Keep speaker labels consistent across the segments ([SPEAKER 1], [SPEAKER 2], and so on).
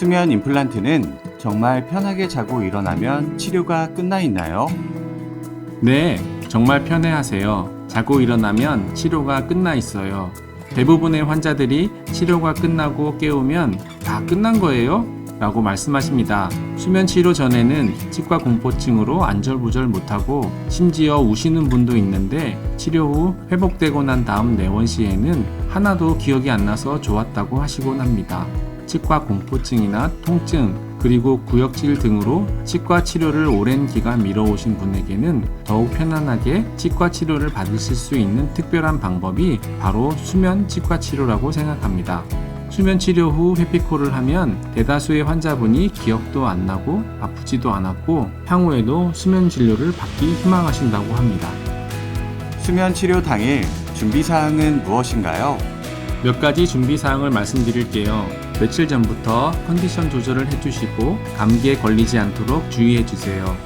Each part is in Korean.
[SPEAKER 1] 수면 임플란트는 정말 편하게 자고 일어나면 치료가 끝나 있나요?
[SPEAKER 2] 네, 정말 편해하세요. 자고 일어나면 치료가 끝나 있어요. 대부분의 환자들이 치료가 끝나고 깨우면 다 끝난 거예요? 라고 말씀하십니다. 수면 치료 전에는 치과 공포증으로 안절부절 못하고 심지어 우시는 분도 있는데 치료 후 회복되고 난 다음 내원 시에는 하나도 기억이 안 나서 좋았다고 하시곤 합니다. 치과 공포증이나 통증, 그리고 구역질 등으로 치과 치료를 오랜 기간 미뤄오신 분에게는 더욱 편안하게 치과 치료를 받으실 수 있는 특별한 방법이 바로 수면 치과 치료라고 생각합니다. 수면 치료 후 회피콜을 하면 대다수의 환자분이 기억도 안 나고 아프지도 않았고 향후에도 수면 진료를 받기 희망하신다고 합니다.
[SPEAKER 1] 수면 치료 당일 준비사항은 무엇인가요?
[SPEAKER 2] 몇 가지 준비사항을 말씀드릴게요. 며칠 전부터 컨디션 조절을 해주시고 감기에 걸리지 않도록 주의해주세요.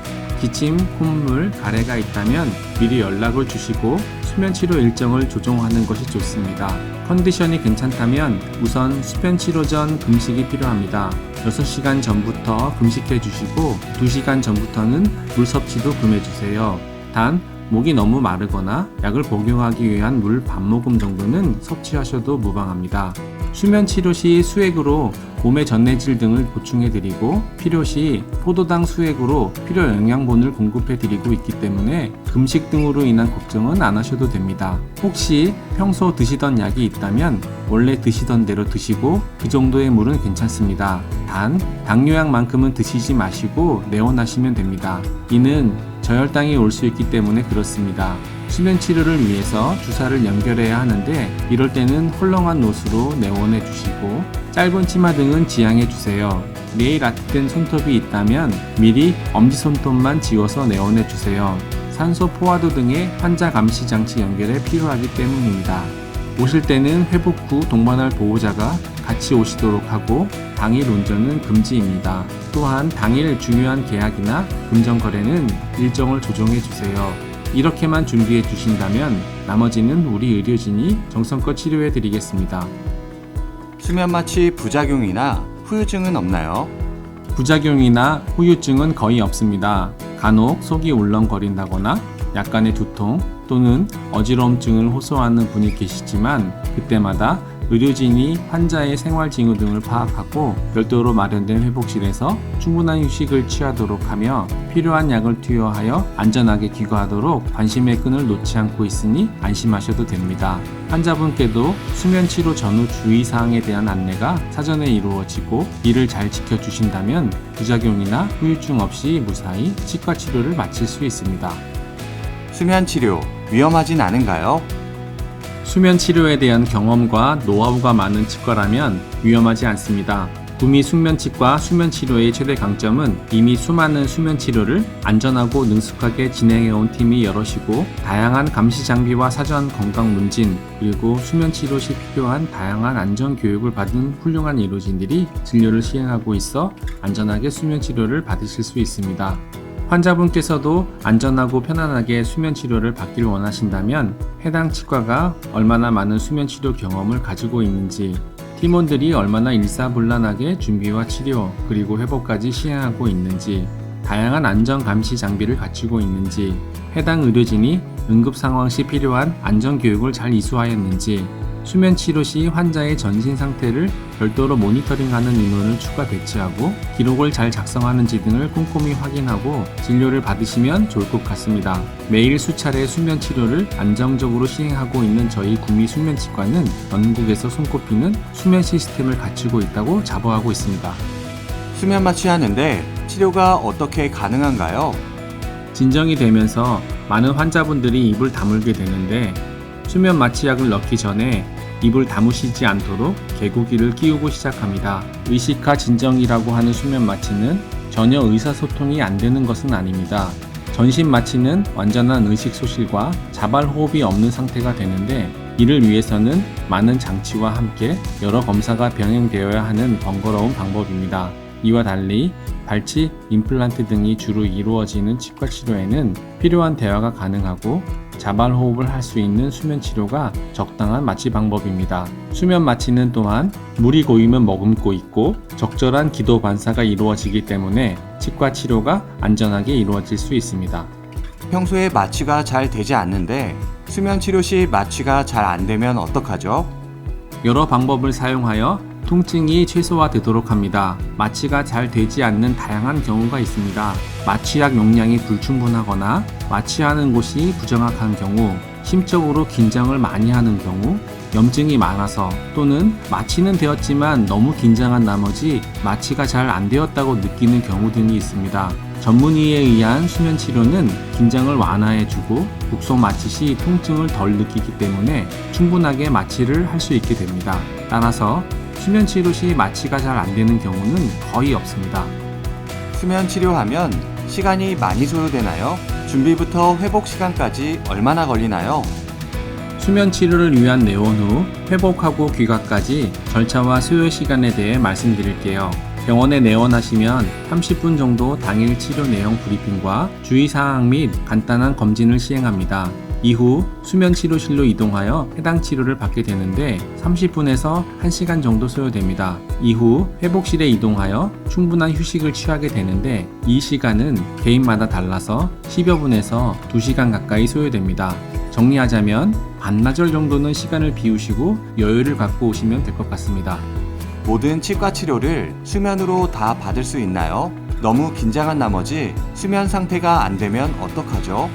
[SPEAKER 2] 기침, 콧물, 가래가 있다면 미리 연락을 주시고 수면 치료 일정을 조정하는 것이 좋습니다. 컨디션이 괜찮다면 우선 수면 치료 전 금식이 필요합니다. 6시간 전부터 금식해 주시고 2시간 전부터는 물 섭취도 금해 주세요. 단 목이 너무 마르거나 약을 복용하기 위한 물 반 모금 정도는 섭취하셔도 무방합니다. 수면 치료 시 수액으로 몸의 전해질 등을 보충해 드리고 필요시 포도당 수액으로 필요 영양분을 공급해 드리고 있기 때문에 금식 등으로 인한 걱정은 안 하셔도 됩니다. 혹시 평소 드시던 약이 있다면 원래 드시던 대로 드시고 그 정도의 물은 괜찮습니다. 단 당뇨약만큼은 드시지 마시고 내원하시면 됩니다. 이는 저혈당이 올 수 있기 때문에 그렇습니다. 수면 치료를 위해서 주사를 연결해야 하는데 이럴 때는 헐렁한 옷으로 내원해 주시고 짧은 치마 등은 지양해 주세요. 네일 아트된 손톱이 있다면 미리 엄지손톱만 지워서 내원해 주세요. 산소 포화도 등의 환자 감시 장치 연결에 필요하기 때문입니다. 오실 때는 회복 후 동반할 보호자가 같이 오시도록 하고 당일 운전은 금지입니다. 또한 당일 중요한 계약이나 금전 거래는 일정을 조정해 주세요. 이렇게만 준비해 주신다면 나머지는 우리 의료진이 정성껏 치료해 드리겠습니다.
[SPEAKER 1] 수면 마취 부작용이나 후유증은 없나요?
[SPEAKER 2] 부작용이나 후유증은 거의 없습니다. 간혹 속이 울렁거린다거나 약간의 두통 또는 어지러움증을 호소하는 분이 계시지만 그때마다 의료진이 환자의 생활 징후 등을 파악하고 별도로 마련된 회복실에서 충분한 휴식을 취하도록 하며 필요한 약을 투여하여 안전하게 귀가하도록 관심의 끈을 놓지 않고 있으니 안심하셔도 됩니다. 환자분께도 수면 치료 전후 주의사항에 대한 안내가 사전에 이루어지고 이를 잘 지켜주신다면 부작용이나 후유증 없이 무사히 치과 치료를 마칠 수 있습니다.
[SPEAKER 1] 수면 치료 위험하진 않은가요?
[SPEAKER 2] 수면 치료에 대한 경험과 노하우가 많은 치과라면 위험하지 않습니다. 구미 숙면치과 수면 치료의 최대 강점은 이미 수많은 수면 치료를 안전하고 능숙하게 진행해온 팀이 여럿이고 다양한 감시 장비와 사전 건강 문진 그리고 수면 치료 시 필요한 다양한 안전 교육을 받은 훌륭한 의료진들이 진료를 시행하고 있어 안전하게 수면 치료를 받으실 수 있습니다. 환자분께서도 안전하고 편안하게 수면 치료를 받기를 원하신다면 해당 치과가 얼마나 많은 수면 치료 경험을 가지고 있는지, 팀원들이 얼마나 일사불란하게 준비와 치료 그리고 회복까지 시행하고 있는지, 다양한 안전 감시 장비를 갖추고 있는지, 해당 의료진이 응급 상황 시 필요한 안전 교육을 잘 이수하였는지, 수면 치료 시 환자의 전신 상태를 별도로 모니터링하는 인원을 추가 배치하고 기록을 잘 작성하는지 등을 꼼꼼히 확인하고 진료를 받으시면 좋을 것 같습니다. 매일 수차례 수면 치료를 안정적으로 시행하고 있는 저희 구미 숙면치과는 전국에서 손꼽히는 수면 시스템을 갖추고 있다고 자부하고 있습니다.
[SPEAKER 1] 수면 마취하는데 치료가 어떻게 가능한가요?
[SPEAKER 2] 진정이 되면서 많은 환자분들이 입을 다물게 되는데 수면 마취약을 넣기 전에 입을 다무시지 않도록 개고기를 끼우고 시작합니다. 의식화 진정이라고 하는 수면 마취는 전혀 의사소통이 안 되는 것은 아닙니다. 전신 마취는 완전한 의식 소실과 자발 호흡이 없는 상태가 되는데 이를 위해서는 많은 장치와 함께 여러 검사가 병행되어야 하는 번거로운 방법입니다. 이와 달리 발치, 임플란트 등이 주로 이루어지는 치과 치료에는 필요한 대화가 가능하고 자발 호흡을 할 수 있는 수면 치료가 적당한 마취 방법입니다. 수면 마취는 또한 물이 고이면 머금고 있고 적절한 기도 반사가 이루어지기 때문에 치과 치료가 안전하게 이루어질 수 있습니다.
[SPEAKER 1] 평소에 마취가 잘 되지 않는데 수면 치료 시 마취가 잘 안 되면 어떡하죠?
[SPEAKER 2] 여러 방법을 사용하여 통증이 최소화되도록 합니다. 마취가 잘 되지 않는 다양한 경우가 있습니다. 마취약 용량이 불충분하거나 마취하는 곳이 부정확한 경우, 심적으로 긴장을 많이 하는 경우, 염증이 많아서 또는 마취는 되었지만 너무 긴장한 나머지 마취가 잘 안 되었다고 느끼는 경우 등이 있습니다. 전문의에 의한 수면 치료는 긴장을 완화해주고 국소 마취 시 통증을 덜 느끼기 때문에 충분하게 마취를 할 수 있게 됩니다. 따라서 수면 치료 시 마취가 잘 안 되는 경우는 거의 없습니다.
[SPEAKER 1] 수면 치료하면 시간이 많이 소요되나요? 준비부터 회복 시간까지 얼마나 걸리나요?
[SPEAKER 2] 수면 치료를 위한 내원 후 회복하고 귀가까지 절차와 소요 시간에 대해 말씀드릴게요. 병원에 내원하시면 30분 정도 당일 치료 내용 브리핑과 주의사항 및 간단한 검진을 시행합니다. 이후 수면 치료실로 이동하여 해당 치료를 받게 되는데 30분에서 1시간 정도 소요됩니다. 이후 회복실에 이동하여 충분한 휴식을 취하게 되는데 이 시간은 개인마다 달라서 10여 분에서 2시간 가까이 소요됩니다. 정리하자면 반나절 정도는 시간을 비우시고 여유를 갖고 오시면 될 것 같습니다.
[SPEAKER 1] 모든 치과 치료를 수면으로 다 받을 수 있나요? 너무 긴장한 나머지 수면 상태가 안 되면 어떡하죠?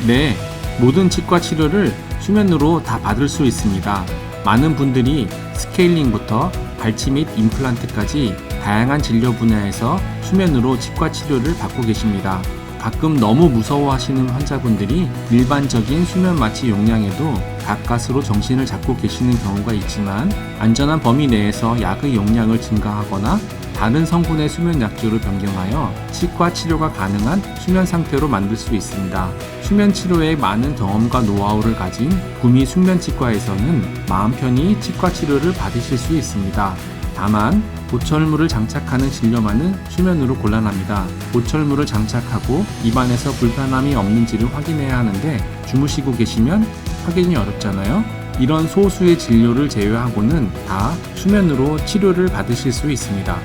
[SPEAKER 2] 네, 모든 치과 치료를 수면으로 다 받을 수 있습니다. 많은 분들이 스케일링부터 발치 및 임플란트까지 다양한 진료 분야에서 수면으로 치과 치료를 받고 계십니다. 가끔 너무 무서워하시는 환자분들이 일반적인 수면 마취 용량에도 가까스로 정신을 잡고 계시는 경우가 있지만 안전한 범위 내에서 약의 용량을 증가하거나 다른 성분의 수면 약조를 변경하여 치과 치료가 가능한 수면 상태로 만들 수 있습니다. 수면 치료에 많은 경험과 노하우를 가진 구미 숙면치과에서는 마음 편히 치과 치료를 받으실 수 있습니다. 다만 보철물을 장착하는 진료만은 수면으로 곤란합니다. 보철물을 장착하고 입안에서 불편함이 없는지를 확인해야 하는데 주무시고 계시면 확인이 어렵잖아요. 이런 소수의 진료를 제외하고는 다 수면으로 치료를 받으실 수 있습니다.